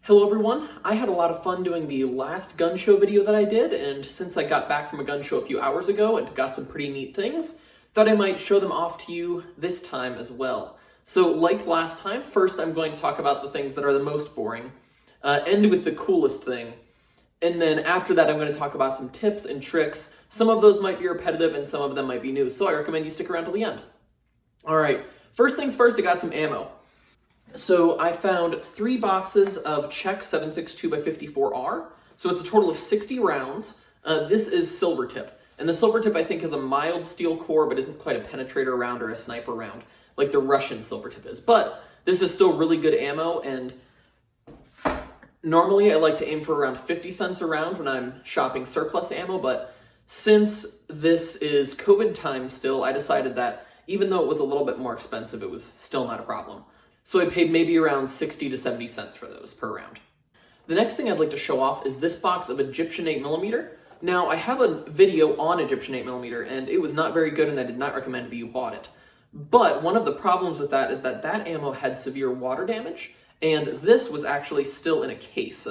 Hello everyone, I had a lot of fun doing the last gun show video that I did, and since I got back from a gun show a few hours ago and got some pretty neat things, thought I might show them off to you this time as well. So like last time, first I'm going to talk about the things that are the most boring, end with the coolest thing, and then after that I'm going to talk about some tips and tricks. Some of those might be repetitive and some of them might be new, so I recommend you stick around till the end. Alright, first things first, I got some ammo. So I found 3 boxes of Czech 7.62x54R. So it's a total of 60 rounds. This is silver tip. And the silver tip I think has a mild steel core, but isn't quite a penetrator round or a sniper round, like the Russian silver tip is. But this is still really good ammo, and normally I like to aim for around 50 cents a round when I'm shopping surplus ammo, but since this is COVID time still, I decided that even though it was a little bit more expensive, it was still not a problem. So I paid maybe around 60 to 70 cents for those per round. The next thing I'd like to show off is this box of Egyptian 8mm. Now, I have a video on Egyptian 8mm, and it was not very good, and I did not recommend that you bought it. But one of the problems with that is that that ammo had severe water damage, and this was actually still in a case.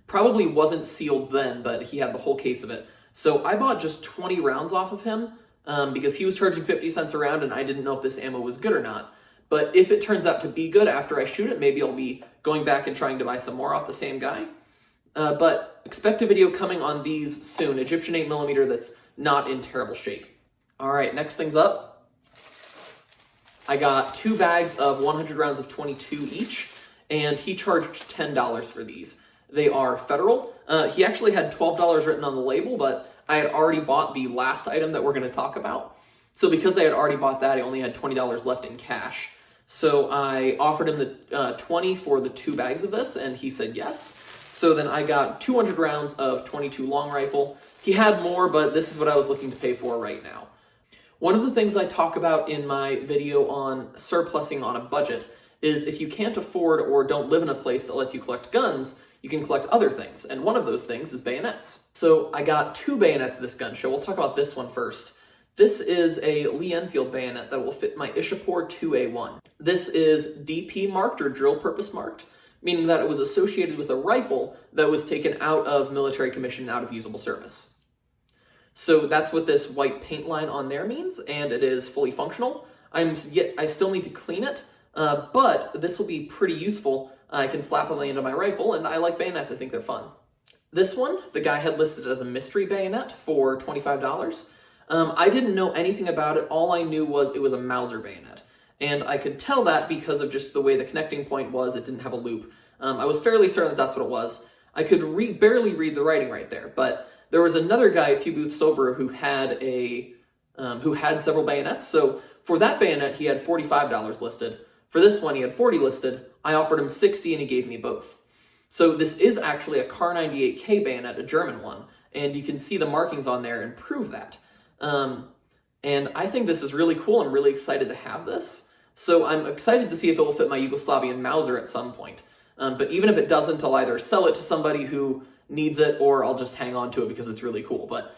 Probably wasn't sealed then, but he had the whole case of it. So I bought just 20 rounds off of him, because he was charging 50 cents a round, and I didn't know if this ammo was good or not. But if it turns out to be good after I shoot it, maybe I'll be going back and trying to buy some more off the same guy. But expect a video coming on these soon. Egyptian 8mm that's not in terrible shape. All right, next thing's up. I got 2 bags of 100 rounds of 22 each, and he charged $10 for these. They are federal. He actually had $12 written on the label, but I had already bought the last item that we're going to talk about. So because I had already bought that, I only had $20 left in cash. So I offered him the 20 for the 2 bags of this, and he said yes. So then I got 200 rounds of 22 long rifle. He had more, but this is what I was looking to pay for right now. One of the things I talk about in my video on surplusing on a budget is if you can't afford or don't live in a place that lets you collect guns, you can collect other things, and one of those things is bayonets. So I got 2 bayonets this gun show. We'll talk about this one first. This is a Lee Enfield bayonet that will fit my Ishapore 2A1. This is DP marked, or drill purpose marked, meaning that it was associated with a rifle that was taken out of military commission, out of usable service. So that's what this white paint line on there means, and it is fully functional. I still need to clean it, but this will be pretty useful. I can slap on the end of my rifle, and I like bayonets. I think they're fun. This one, the guy had listed as a mystery bayonet for $25. I didn't know anything about it. All I knew was it was a Mauser bayonet. And I could tell that because of just the way the connecting point was. It didn't have a loop. I was fairly certain that that's what it was. I could barely read the writing right there, but there was another guy a few booths over who had several bayonets. So for that bayonet, he had $45 listed. For this one, he had $40 listed. I offered him $60 and he gave me both. So this is actually a Kar 98K bayonet, a German one, and you can see the markings on there and prove that. And I think this is really cool. I'm really excited to have this. So I'm excited to see if it will fit my Yugoslavian Mauser at some point. But even if it doesn't, I'll either sell it to somebody who needs it or I'll just hang on to it because it's really cool. But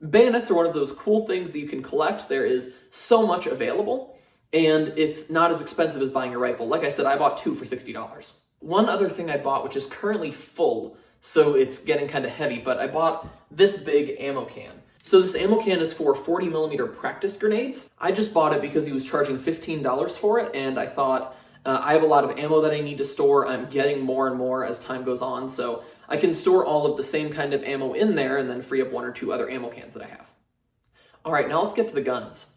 bayonets are one of those cool things that you can collect. There is so much available, and it's not as expensive as buying a rifle. Like I said, I bought 2 for $60. One other thing I bought, which is currently full, so it's getting kind of heavy, but I bought this big ammo can. So this ammo can is for 40mm practice grenades. I just bought it because he was charging $15 for it, and I thought, I have a lot of ammo that I need to store. I'm getting more and more as time goes on, so I can store all of the same kind of ammo in there and then free up 1 or 2 other ammo cans that I have. All right, now let's get to the guns.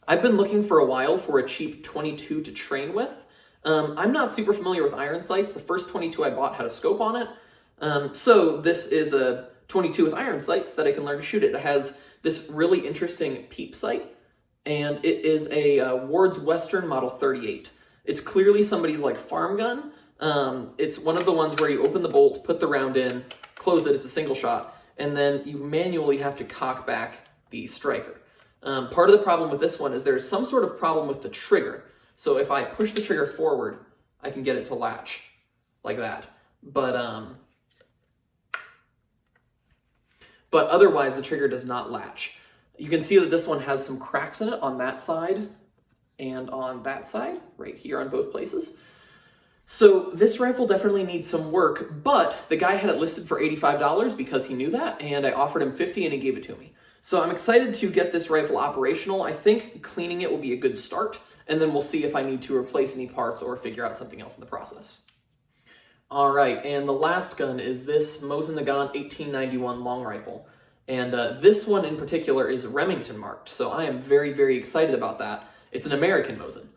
I've been looking for a while for a cheap 22 to train with. I'm not super familiar with iron sights. The first 22 I bought had a scope on it. So this is a 22 with iron sights that I can learn to shoot it. It has this really interesting peep sight, and it is a Ward's Western Model 38. It's clearly somebody's like farm gun. It's one of the ones where you open the bolt, put the round in, close it, it's a single shot, and then you manually have to cock back the striker. Part of the problem with this one is there's some sort of problem with the trigger. So if I push the trigger forward, I can get it to latch like that. But otherwise the trigger does not latch. You can see that this one has some cracks in it on that side and on that side, right here on both places. So this rifle definitely needs some work, but the guy had it listed for $85 because he knew that, and I offered him $50 and he gave it to me. So I'm excited to get this rifle operational. I think cleaning it will be a good start, and then we'll see if I need to replace any parts or figure out something else in the process. All right, and the last gun is this Mauser 1891 long rifle. And this one in particular is Remington marked, so I am very, very excited about that. It's an American Mauser,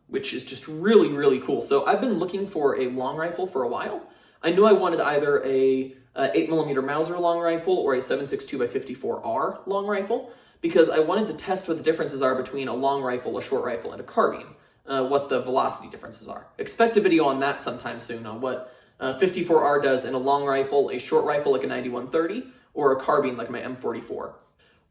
which is just really, really cool. So I've been looking for a long rifle for a while. I knew I wanted either a 8mm Mauser long rifle or a 7.62x54R long rifle because I wanted to test what the differences are between a long rifle, a short rifle, and a carbine, what the velocity differences are. Expect a video on that sometime soon on what 54R does in a long rifle, a short rifle like a 9130, or a carbine like my M44.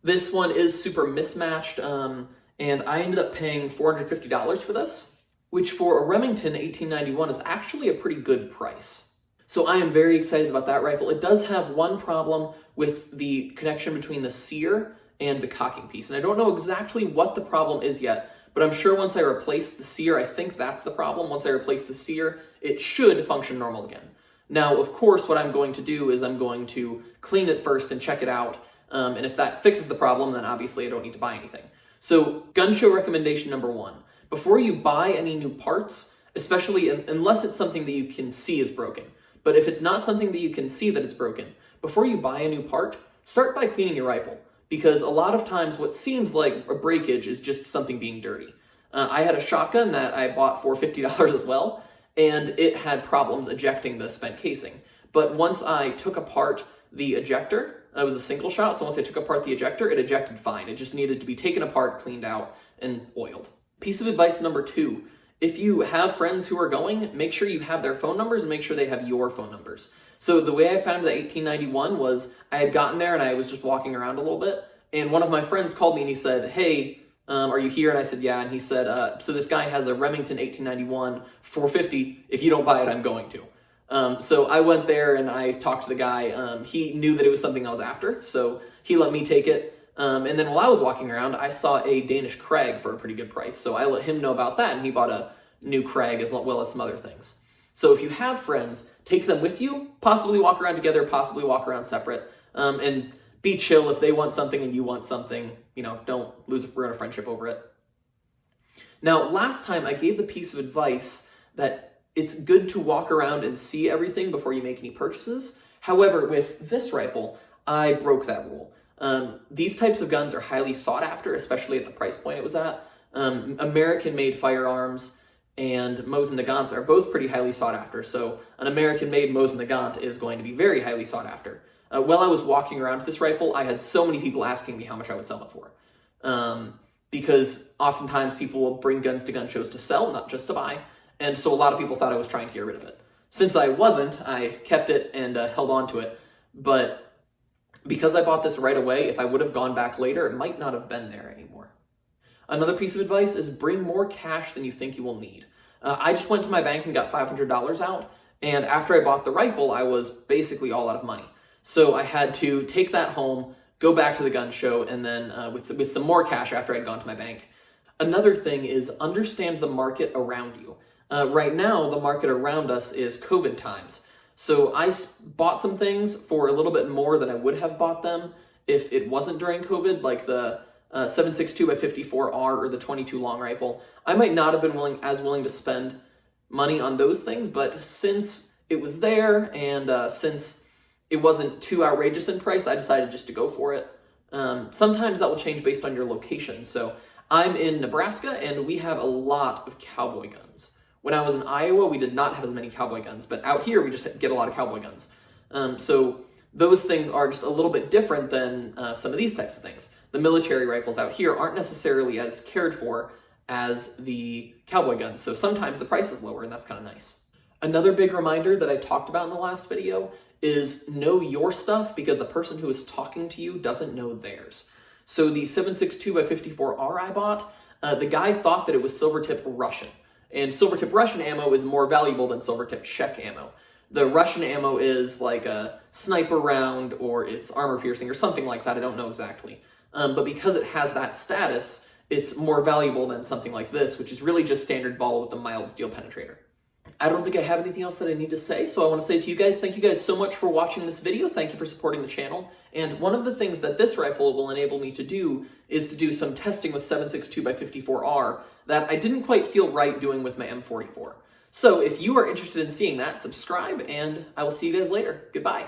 This one is super mismatched, and I ended up paying $450 for this, which for a Remington 1891 is actually a pretty good price. So I am very excited about that rifle. It does have one problem with the connection between the sear and the cocking piece, and I don't know exactly what the problem is yet, but I'm sure once I replace the sear, I think that's the problem. Once I replace the sear, it should function normal again. Now, of course, what I'm going to do is I'm going to clean it first and check it out, and if that fixes the problem, then obviously I don't need to buy anything. So, gun show recommendation number 1. Before you buy any new parts, especially unless it's something that you can see is broken, but if it's not something that you can see that it's broken, before you buy a new part, start by cleaning your rifle, because a lot of times what seems like a breakage is just something being dirty. I had a shotgun that I bought for $50 as well, and it had problems ejecting the spent casing. But once I took apart the ejector, it was a single shot, so once I took apart the ejector, it ejected fine. It just needed to be taken apart, cleaned out, and oiled. Piece of advice number 2, if you have friends who are going, make sure you have their phone numbers and make sure they have your phone numbers. So the way I found the 1891 was I had gotten there and I was just walking around a little bit, and one of my friends called me and he said, "Hey, are you here?" And I said, "Yeah." And he said, "So this guy has a Remington 1891 450. If you don't buy it, I'm going to." So I went there and I talked to the guy. He knew that it was something I was after, so he let me take it. And then while I was walking around, I saw a Danish Krag for a pretty good price. So I let him know about that, and he bought a new Krag as well as some other things. So if you have friends, take them with you, possibly walk around together, possibly walk around separate, and be chill. If they want something and you want something, don't ruin a friendship over it. Now, last time I gave the piece of advice that it's good to walk around and see everything before you make any purchases. However, with this rifle, I broke that rule. These types of guns are highly sought after, especially at the price point it was at. American-made firearms and Mauser Nagants are both pretty highly sought after, so an American-made Mauser Nagant is going to be very highly sought after. While I was walking around with this rifle, I had so many people asking me how much I would sell it for. Because oftentimes people will bring guns to gun shows to sell, not just to buy, and so a lot of people thought I was trying to get rid of it. Since I wasn't, I kept it and held on to it, but because I bought this right away, if I would have gone back later, it might not have been there anymore. Another piece of advice is bring more cash than you think you will need. I just went to my bank and got $500 out, and after I bought the rifle, I was basically all out of money. So I had to take that home, go back to the gun show, and then with some more cash after I'd gone to my bank. Another thing is understand the market around you. Right now, the market around us is COVID times. So I bought some things for a little bit more than I would have bought them if it wasn't during COVID, like the 7.62x54R or the 22 long rifle. I might not have been as willing to spend money on those things, but since it was there and since it wasn't too outrageous in price, I decided just to go for it. Sometimes that will change based on your location. So I'm in Nebraska and we have a lot of cowboy guns. When I was in Iowa, we did not have as many cowboy guns, but out here we just get a lot of cowboy guns. So those things are just a little bit different than some of these types of things. The military rifles out here aren't necessarily as cared for as the cowboy guns, so sometimes the price is lower, and that's kind of nice. Another big reminder that I talked about in the last video is know your stuff because the person who is talking to you doesn't know theirs. So the 7.62x54R I bought, the guy thought that it was silver-tip Russian. And silver-tip Russian ammo is more valuable than silver-tip Czech ammo. The Russian ammo is like a sniper round or it's armor piercing or something like that, I don't know exactly. But because it has that status, it's more valuable than something like this, which is really just standard ball with a mild steel penetrator. I don't think I have anything else that I need to say, so I want to say to you guys, thank you guys so much for watching this video. Thank you for supporting the channel. And one of the things that this rifle will enable me to do is to do some testing with 7.62x54R that I didn't quite feel right doing with my M44. So if you are interested in seeing that, subscribe, and I will see you guys later. Goodbye.